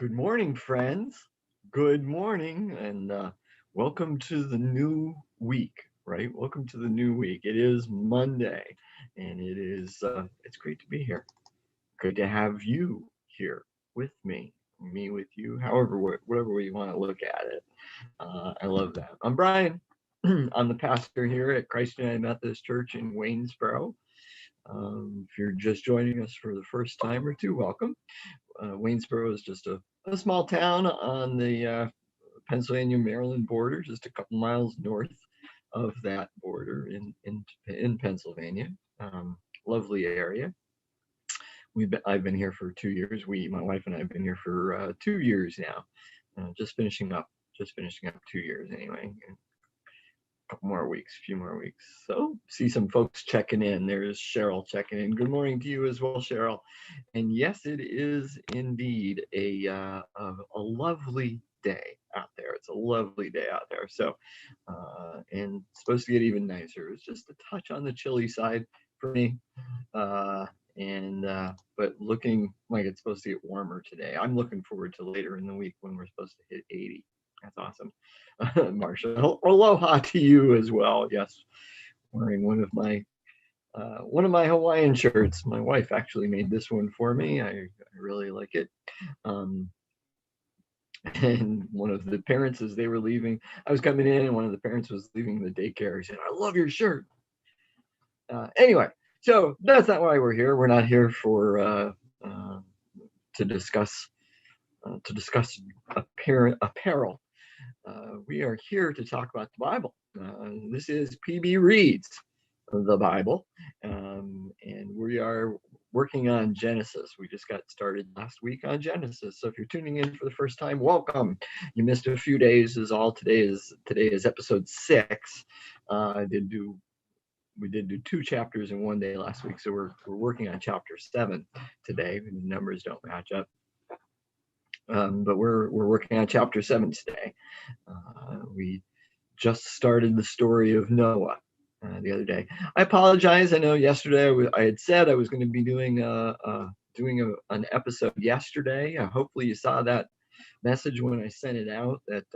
Good morning, friends. Good morning, and welcome to the new week. Right? Welcome to the new week. It is Monday, and it's great to be here. Good to have you here with me with you. However, whatever way you want to look at it. I love that. I'm Brian. I'm the pastor here at Christ United Methodist Church in Waynesboro. If you're just joining us for the first time or two, welcome. Waynesboro is just a small town on the Pennsylvania-Maryland border, just a couple miles north of that border in Pennsylvania. Lovely area. I've been here for 2 years. My wife and I have been here for 2 years now. Just finishing up 2 years anyway. Couple more weeks, a few more weeks. So see some folks checking in. There's Cheryl checking in. Good morning to you as well, Cheryl. And yes, it is indeed a lovely day out there. It's a lovely day out there. So and it's supposed to get even nicer. It's just a touch on the chilly side for me. But looking like it's supposed to get warmer today. I'm looking forward to later in the week when we're supposed to hit 80. That's awesome. Marsha, aloha to you as well. Yes, wearing one of my Hawaiian shirts. My wife actually made this one for me. I really like it. Um, and one of the parents, as they were leaving, I was coming in, and one of the parents was leaving the daycare. He said, "I love your shirt." Anyway, so that's not why we're here. We're not here for to discuss apparel. We are here to talk about the Bible. This is PB Reads the Bible, and we are working on Genesis. We just got started last week on Genesis. So if you're tuning in for the first time, welcome. You missed a few days. Is all today is episode 6. We did do 2 chapters in one day last week, so we're working on chapter 7 today. The numbers don't match up. But we're working on chapter 7 today. We just started the story of Noah the other day. I apologize. I know yesterday I had said I was going to be doing an episode yesterday. Hopefully you saw that message when I sent it out. That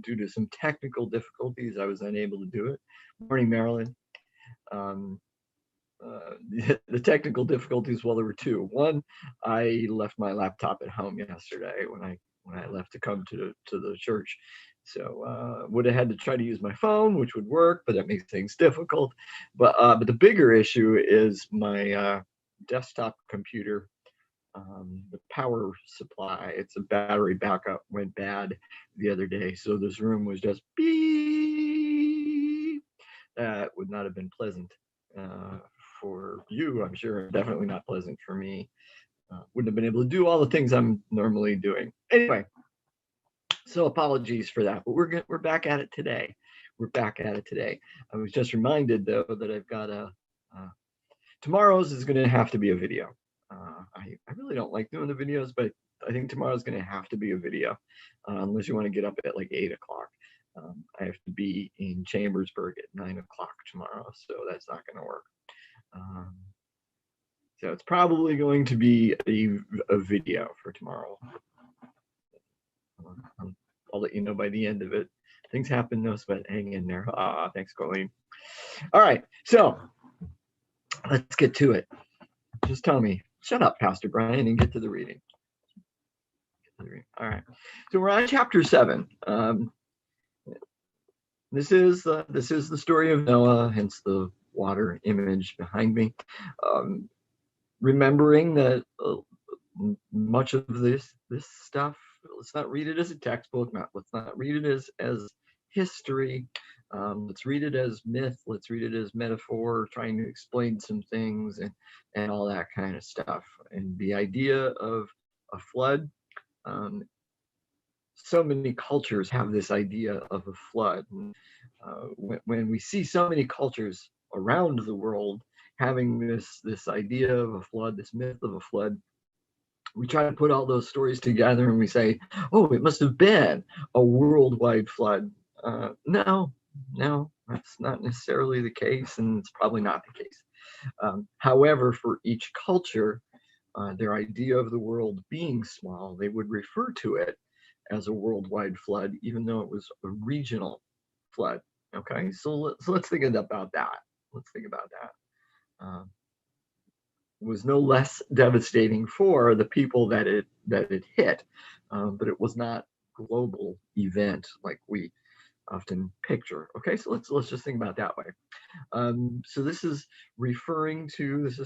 due to some technical difficulties, I was unable to do it. Morning, Marilyn. The technical difficulties, well, there were 2. One, I left my laptop at home yesterday when I left to come to the church. So would have had to try to use my phone, which would work, but that makes things difficult. But the bigger issue is my desktop computer. The power supply, it's a battery backup, went bad the other day. So this room was just beep. That would not have been pleasant for you, I'm sure. Definitely not pleasant for me. Wouldn't have been able to do all the things I'm normally doing. Anyway, so apologies for that, but we're back at it today. We're back at it today. I was just reminded though that I've got tomorrow's is going to have to be a video. I really don't like doing the videos, but I think tomorrow's going to have to be a video, unless you want to get up at like 8 o'clock. I have to be in Chambersburg at 9 o'clock tomorrow, so that's not going to work. So it's probably going to be a video for tomorrow. I'll let you know by the end of it. Things happen, no sweat, hang in there. Thanks, Colleen. All right, so let's get to it. Just tell me, shut up, Pastor Brian, and get to the reading. All right, so we're on chapter 7. This is the story of Noah, hence the water image behind me. Remembering that much of this stuff, let's not read it as a textbook. Let's not read it as history. Let's read it as myth. Let's read it as metaphor, trying to explain some things and all that kind of stuff. And the idea of a flood. So many cultures have this idea of a flood. And, when we see so many cultures around the world having this idea of a flood, this myth of a flood, we try to put all those stories together and we say, oh, it must have been a worldwide flood. No, that's not necessarily the case, and it's probably not the case. However, for each culture, their idea of the world being small, they would refer to it as a worldwide flood, even though it was a regional flood. Okay, so let's think about that. Let's think about that. It was no less devastating for the people that it hit, but it was not a global event like we often picture. Okay, so let's just think about it that way. So this is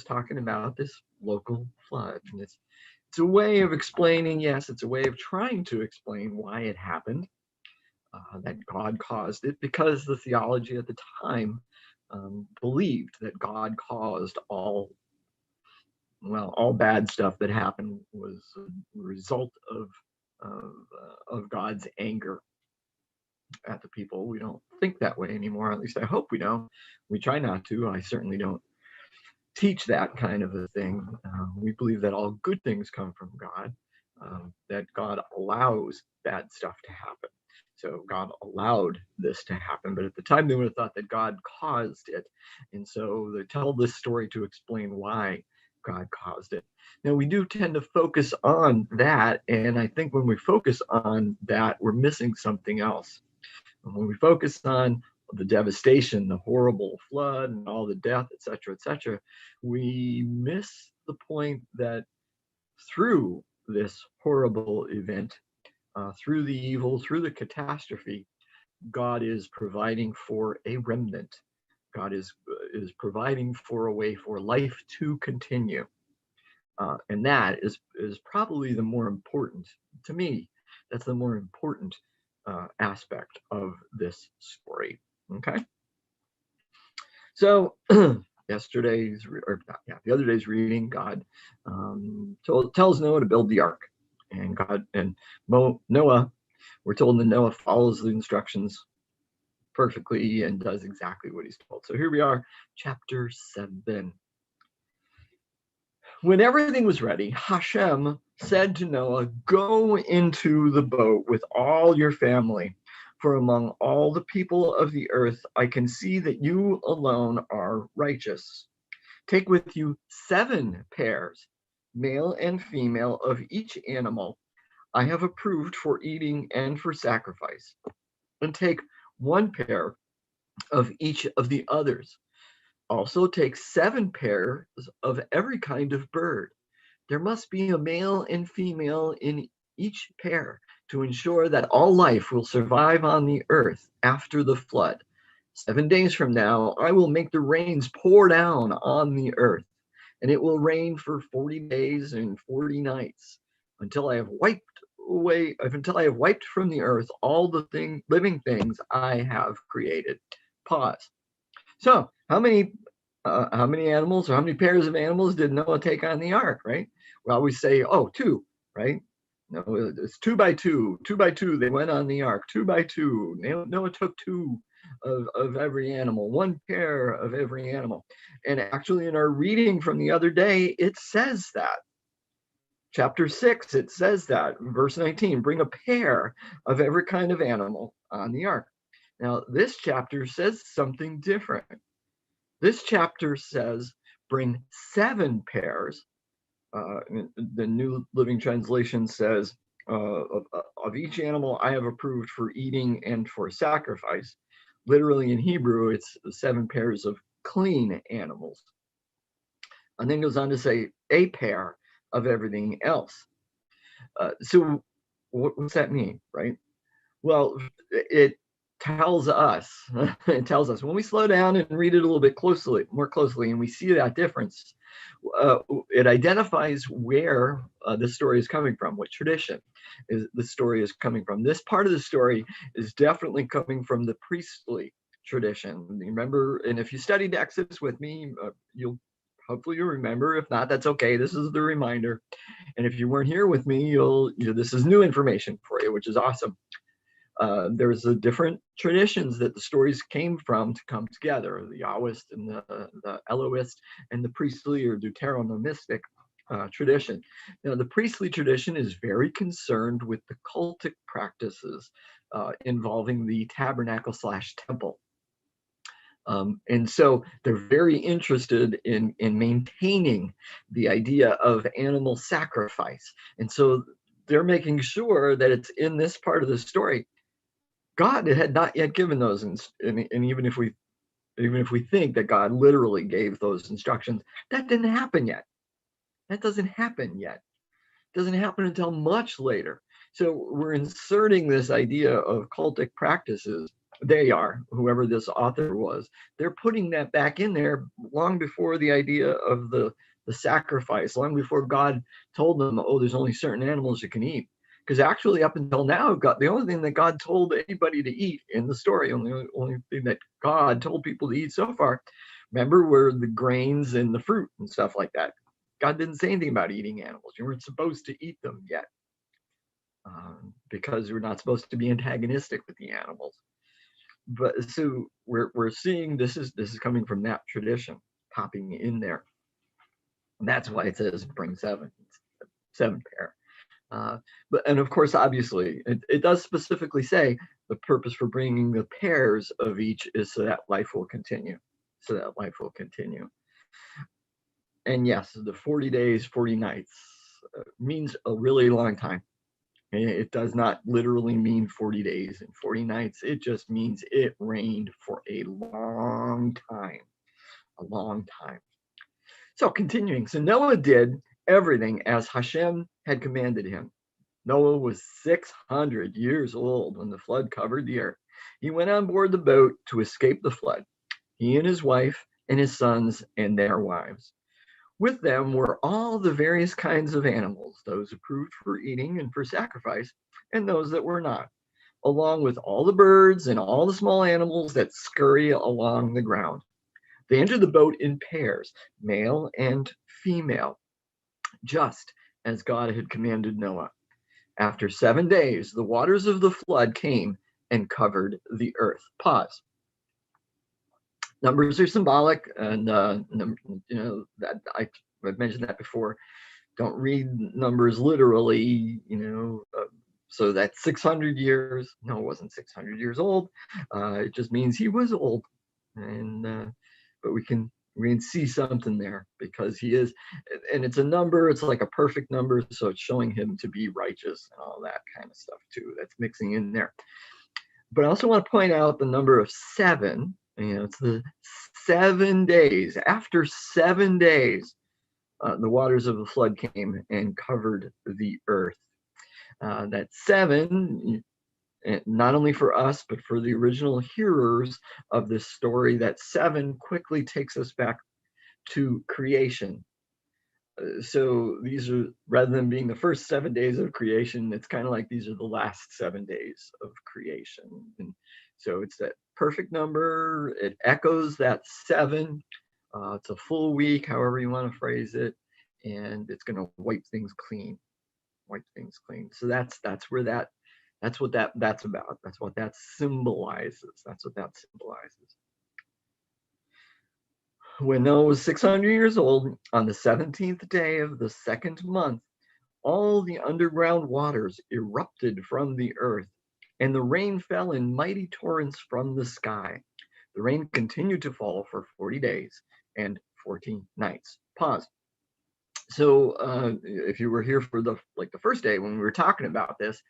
talking about this local flood, and it's a way of explaining. Yes, it's a way of trying to explain why it happened, that God caused it, because the theology at the time believed that God caused all bad stuff that happened was a result of, of God's anger at the people. We don't think that way anymore. At least I hope we don't. We try not to. I certainly don't teach that kind of a thing. We believe that all good things come from God, that God allows bad stuff to happen. So God allowed this to happen, but at the time they would have thought that God caused it. And so they tell this story to explain why God caused it. Now, we do tend to focus on that, and I think when we focus on that, we're missing something else. And when we focus on the devastation, the horrible flood, and all the death, et cetera, we miss the point that through this horrible event, through the evil, through the catastrophe, God is providing for a remnant. God is providing for a way for life to continue. And that is probably the more important, to me, that's the more important aspect of this story. Okay. So the other day's reading, God tells Noah to build the ark, and Noah, we're told that Noah follows the instructions perfectly and does exactly what he's told. So here we are, chapter 7. When everything was ready, Hashem said to Noah, "Go into the boat with all your family, for among all the people of the earth, I can see that you alone are righteous. Take with you 7 pairs, male and female, of each animal I have approved for eating and for sacrifice, and take 1 pair of each of the others. Also take 7 pairs of every kind of bird. There must be a male and female in each pair to ensure that all life will survive on the earth after the flood. 7 days from now, I will make the rains pour down on the earth, and it will rain for 40 days and 40 nights until I have wiped from the earth all the living things I have created." Pause. So how many animals, or how many pairs of animals did Noah take on the ark, right? We always say, 2, right? No, it's 2 by 2. 2 by 2, they went on the ark. 2 by 2. Noah took 2 of every animal, 1 pair of every animal. And actually, in our reading from the other day, it says that. Chapter 6, it says that. Verse 19, bring a pair of every kind of animal on the ark. Now, this chapter says something different. This chapter says, bring 7 pairs. The New Living Translation says, of each animal I have approved for eating and for sacrifice. Literally in Hebrew, it's 7 pairs of clean animals. And then goes on to say a pair of everything else. So what's that mean, right? Well, it tells us when we slow down and read it a little bit more closely, and we see that difference, it identifies where this story is coming from, what tradition the story is coming from. This part of the story is definitely coming from the priestly tradition. Remember, and if you studied Exodus with me, hopefully you'll remember. If not, that's okay. This is the reminder. And if you weren't here with me, this is new information for you, which is awesome. There's the different traditions that the stories came from to come together, the Yahwist and the Elohist and the priestly or Deuteronomistic tradition. Now, the priestly tradition is very concerned with the cultic practices involving the tabernacle /temple. And so they're very interested in maintaining the idea of animal sacrifice. And so they're making sure that it's in this part of the story. God had not yet given those, and even if we think that God literally gave those instructions, that didn't happen yet. That doesn't happen yet. It doesn't happen until much later. So we're inserting this idea of cultic practices. They are, whoever this author was, they're putting that back in there long before the idea of the sacrifice, long before God told them, oh, there's only certain animals you can eat. Because actually, up until now, God, the only thing that God told anybody to eat in the story, only thing that God told people to eat so far, remember, were the grains and the fruit and stuff like that. God didn't say anything about eating animals. You weren't supposed to eat them yet, because we're not supposed to be antagonistic with the animals. But so we're seeing this is coming from that tradition popping in there. And that's why it says bring seven pair. And of course, obviously, it does specifically say the purpose for bringing the pairs of each is so that life will continue. So that life will continue. And yes, the 40 days, 40 nights means a really long time. It does not literally mean 40 days and 40 nights. It just means it rained for a long time. A long time. So continuing, so Noah did everything as Hashem had commanded him. Noah was 600 years old when the flood covered the earth. He went on board the boat to escape the flood, he and his wife and his sons and their wives. With them were all the various kinds of animals, those approved for eating and for sacrifice, and those that were not, along with all the birds and all the small animals that scurry along the ground. They entered the boat in pairs, male and female, just as God had commanded Noah. After 7 days, the waters of the flood came and covered the earth. Pause. Numbers are symbolic, and that I've mentioned that before. Don't read numbers literally, so that's 600 years. No, it wasn't 600 years old. It just means he was old, and but we can see something there because he is, and it's a number. It's like a perfect number, so it's showing him to be righteous and all that kind of stuff too. That's mixing in there. But I also want to point out the number of 7. It's the 7 days. After 7 days, the waters of the flood came and covered the earth. That 7, not only for us, but for the original hearers of this story, that 7 quickly takes us back to creation. So these are, rather than being the first 7 days of creation, it's kind of like these are the last 7 days of creation. And so it's that perfect number. It echoes that 7. It's a full week, however you want to phrase it, and it's going to wipe things clean. So that's what that's about. That's what that symbolizes. When Noah was 600 years old, on the 17th day of the second month, all the underground waters erupted from the earth, and the rain fell in mighty torrents from the sky. The rain continued to fall for 40 days and 14 nights. Pause. So if you were here for the first day when we were talking about this,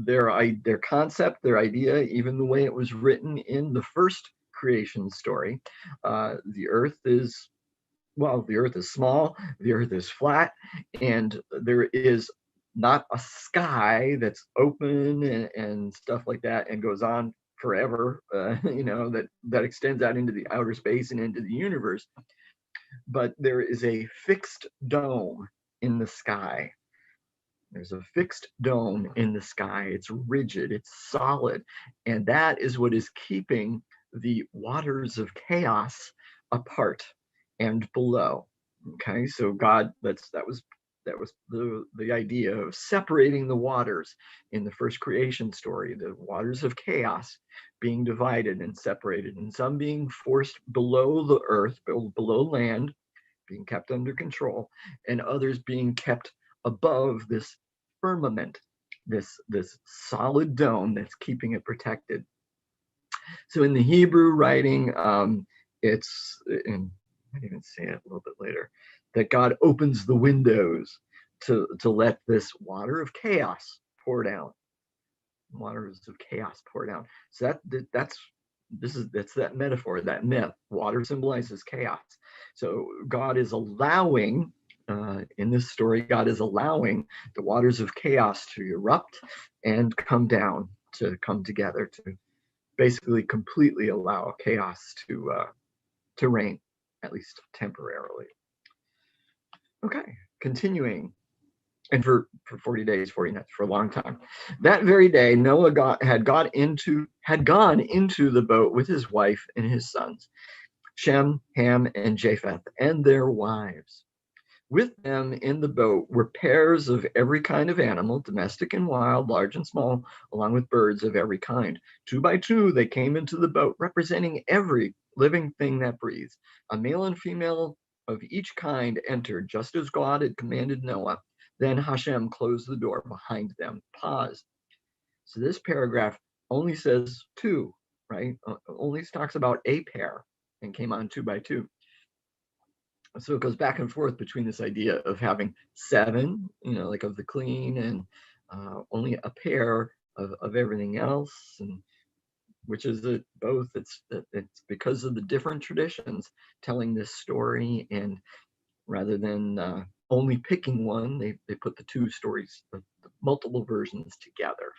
their concept, their idea, even the way it was written in the first creation story, the earth is small, the earth is flat, and there is not a sky that's open and stuff like that and goes on forever, that extends out into the outer space and into the universe. But there is a fixed dome in the sky. There's a fixed dome in the sky. It's rigid, it's solid, and that is what is keeping the waters of chaos apart and below. Okay, so God, that was the idea of separating the waters in the first creation story, the waters of chaos being divided and separated, and some being forced below the earth, below land, being kept under control, and others being kept above this firmament, this solid dome that's keeping it protected. So in the Hebrew writing, it's, and I might even say it a little bit later, that God opens the windows to let this water of chaos pour down. Waters of chaos pour down. So that's that metaphor, that myth. Water symbolizes chaos. So God is allowing, in this story, God is allowing the waters of chaos to erupt and come down, to come together, to basically completely allow chaos to reign, at least temporarily. Okay, continuing. And for 40 days, 40 nights, for a long time. That very day, Noah had gone into the boat with his wife and his sons, Shem, Ham, and Japheth, and their wives. With them in the boat were pairs of every kind of animal, domestic and wild, large and small, along with birds of every kind. 2 by 2, they came into the boat, representing every living thing that breathes. A male and female of each kind entered, just as God had commanded Noah. Then Hashem closed the door behind them. Pause. So this paragraph only says 2, right? Only talks about a pair and came on 2 by 2. So it goes back and forth between this idea of having 7, like of the clean, and only a pair of everything else, and which is both. It's because of the different traditions telling this story, and rather than only picking one, they put the 2 stories, the multiple versions together.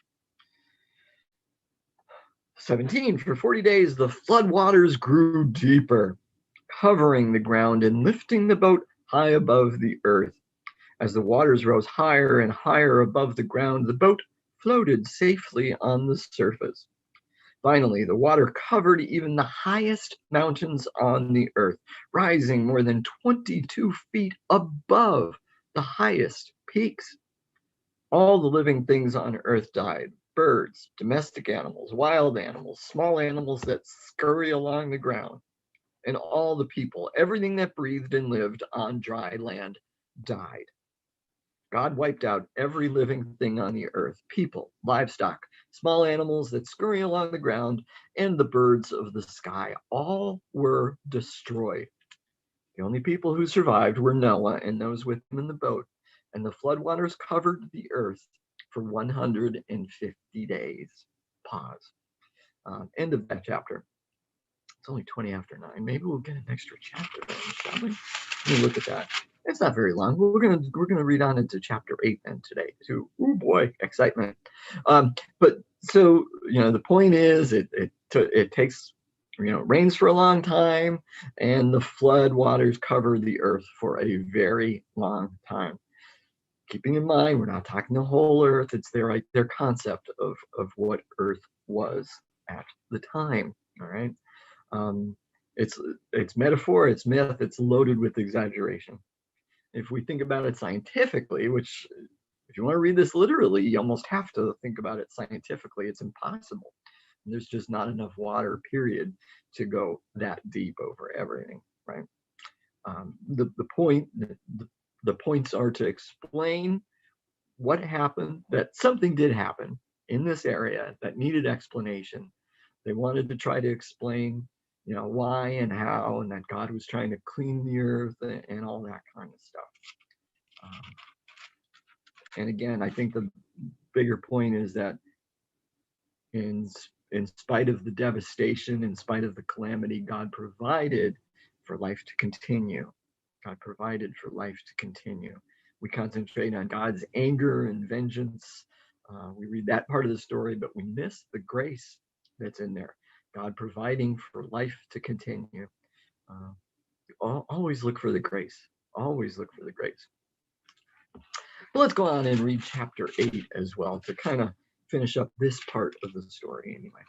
17, for 40 days, the flood waters grew deeper, covering the ground and lifting the boat high above the earth. As the waters rose higher and higher above the ground, the boat floated safely on the surface. Finally, the water covered even the highest mountains on the earth, rising more than 22 feet above the highest peaks. All the living things on earth died: birds, domestic animals, wild animals, small animals that scurry along the ground, and all the people, everything that breathed and lived on dry land, died. God wiped out every living thing on the earth: people, livestock, small animals that scurry along the ground, and the birds of the sky. All were destroyed. The only people who survived were Noah and those with him in the boat, and the floodwaters covered the earth for 150 days. Pause. End of that chapter. It's only 20 after 9. Maybe we'll get an extra chapter then, shall we? Let me look at that. It's not very long. We're gonna read on into chapter 8 then today too. Oh boy, excitement. But so the point is, it takes, rains for a long time, and the flood waters cover the earth for a very long time. Keeping in mind, we're not talking the whole earth. It's their concept of what earth was at the time. All right. It's metaphor, it's myth, it's loaded with exaggeration. If we think about it scientifically, which if you want to read this literally, you almost have to think about it scientifically. It's impossible. There's just not enough water, period, to go that deep over everything, right? The points are to explain what happened, that something did happen in this area that needed explanation. They wanted to try to explain, why and how, and that God was trying to clean the earth and all that kind of stuff. And again, I think the bigger point is that in spite of the devastation, in spite of the calamity, God provided for life to continue. God provided for life to continue. We concentrate on God's anger and vengeance. We read that part of the story, but we miss the grace that's in there. God providing for life to continue. Always look for the grace. Always look for the grace. But let's go on and read chapter 8 as well to kind of finish up this part of the story anyway.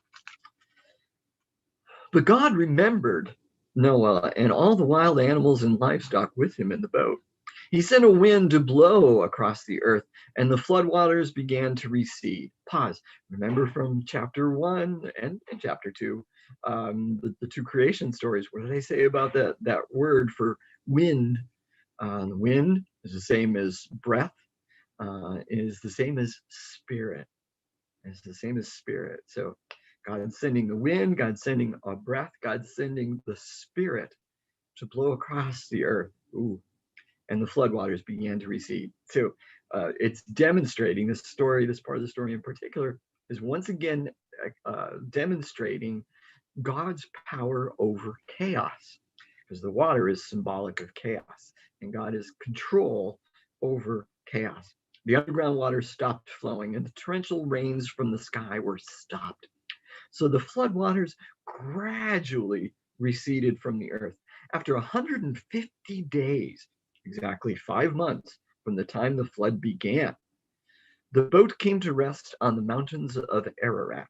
But God remembered Noah and all the wild animals and livestock with him in the boat. He sent a wind to blow across the earth, and the floodwaters began to recede. Pause. Remember from chapter 1 and chapter 2, the 2 creation stories. What did they say about that word for wind? The wind is the same as breath, is the same as spirit. It's the same as spirit. So God sending the wind, God sending a breath, God sending the Spirit to blow across the earth. Ooh. And the floodwaters began to recede. So it's demonstrating this story, this part of the story in particular, is once again demonstrating God's power over chaos, because the water is symbolic of chaos, and God is control over chaos. The underground water stopped flowing, and the torrential rains from the sky were stopped. So the floodwaters gradually receded from the earth. After 150 days, exactly 5 months from the time the flood began, the boat came to rest on the mountains of Ararat.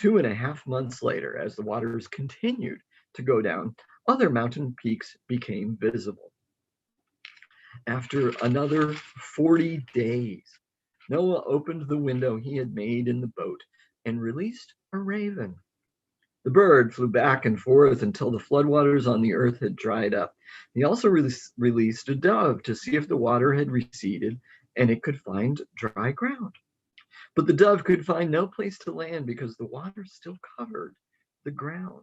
2.5 months later, as the waters continued to go down, other mountain peaks became visible. After another 40 days, Noah opened the window he had made in the boat and released a raven. The bird flew back and forth until the floodwaters on the earth had dried up. He also released a dove to see if the water had receded and it could find dry ground. But the dove could find no place to land because the water still covered the ground.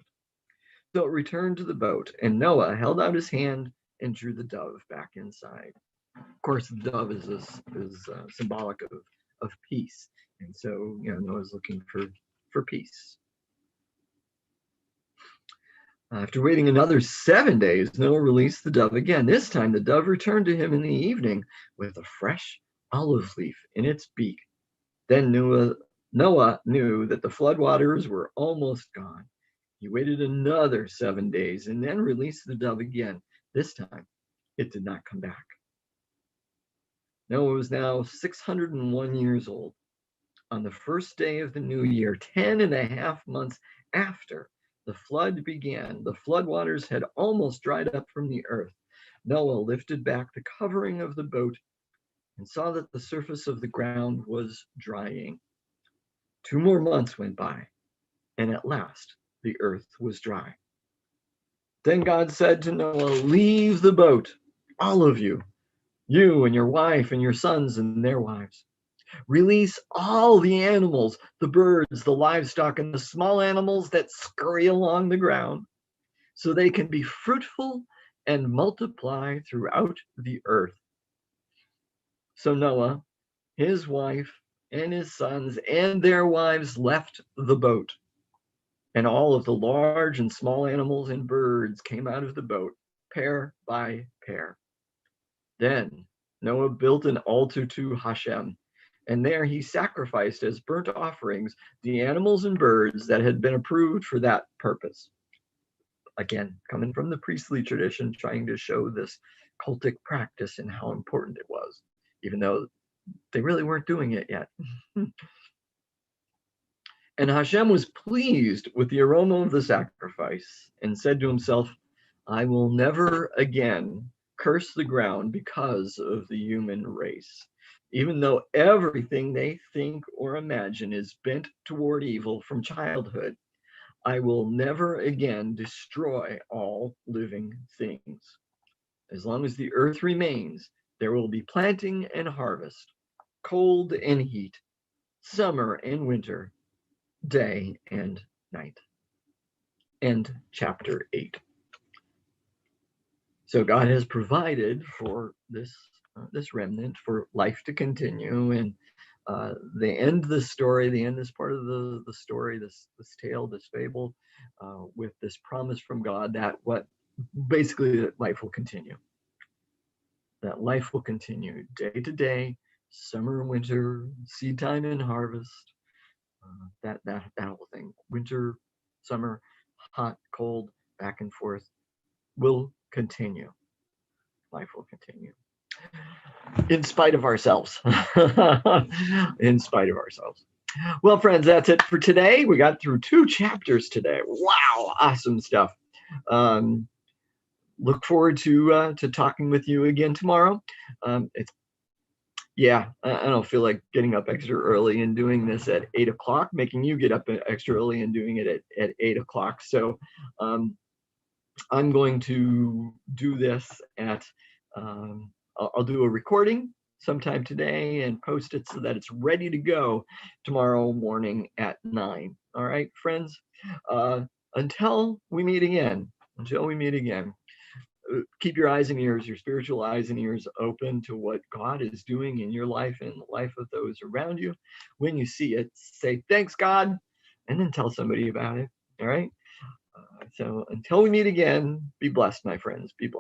So it returned to the boat, and Noah held out his hand and drew the dove back inside. Of course, the dove is symbolic of peace, and so Noah's looking for peace. After waiting another 7 days, Noah released the dove again. This time, the dove returned to him in the evening with a fresh olive leaf in its beak. Then Noah knew that the floodwaters were almost gone. He waited another 7 days and then released the dove again. This time, it did not come back. Noah was now 601 years old. On the first day of the new year, 10.5 months after the flood began, the floodwaters had almost dried up from the earth. Noah lifted back the covering of the boat and saw that the surface of the ground was drying. 2 more months went by, and at last the earth was dry. Then God said to Noah, "Leave the boat, all of you, you and your wife and your sons and their wives. Release all the animals, the birds, the livestock, and the small animals that scurry along the ground, so they can be fruitful and multiply throughout the earth." So Noah, his wife, and his sons and their wives left the boat. And all of the large and small animals and birds came out of the boat, pair by pair. Then Noah built an altar to Hashem, and there he sacrificed as burnt offerings the animals and birds that had been approved for that purpose. Again, coming from the priestly tradition, trying to show this cultic practice and how important it was, even though they really weren't doing it yet. And Hashem was pleased with the aroma of the sacrifice and said to himself, "I will never again curse the ground because of the human race. Even though everything they think or imagine is bent toward evil from childhood, I will never again destroy all living things. As long as the earth remains, there will be planting and harvest, cold and heat, summer and winter, day and night." End chapter 8. So God has provided for this remnant, for life to continue, and they end the story. They end this part of the story, this tale, this fable, with this promise from God that that life will continue. That life will continue day to day, summer and winter, seed time and harvest. That whole thing. Winter, summer, hot, cold, back and forth will continue. Life will continue. In spite of ourselves. In spite of ourselves. Well, friends, that's it for today. We got through 2 chapters today. Wow, awesome stuff. Look forward to talking with you again tomorrow. I don't feel like getting up extra early and doing this at 8 o'clock, making you get up extra early and doing it at 8 o'clock. So I'm going to do this at, I'll do a recording sometime today and post it so that it's ready to go tomorrow morning at 9. All right, friends. Uh, until we meet again. Until we meet again. Keep your eyes and ears, your spiritual eyes and ears open to what God is doing in your life and the life of those around you. When you see it, say, thanks, God, and then tell somebody about it. All right. So until we meet again, be blessed, my friends. Be blessed.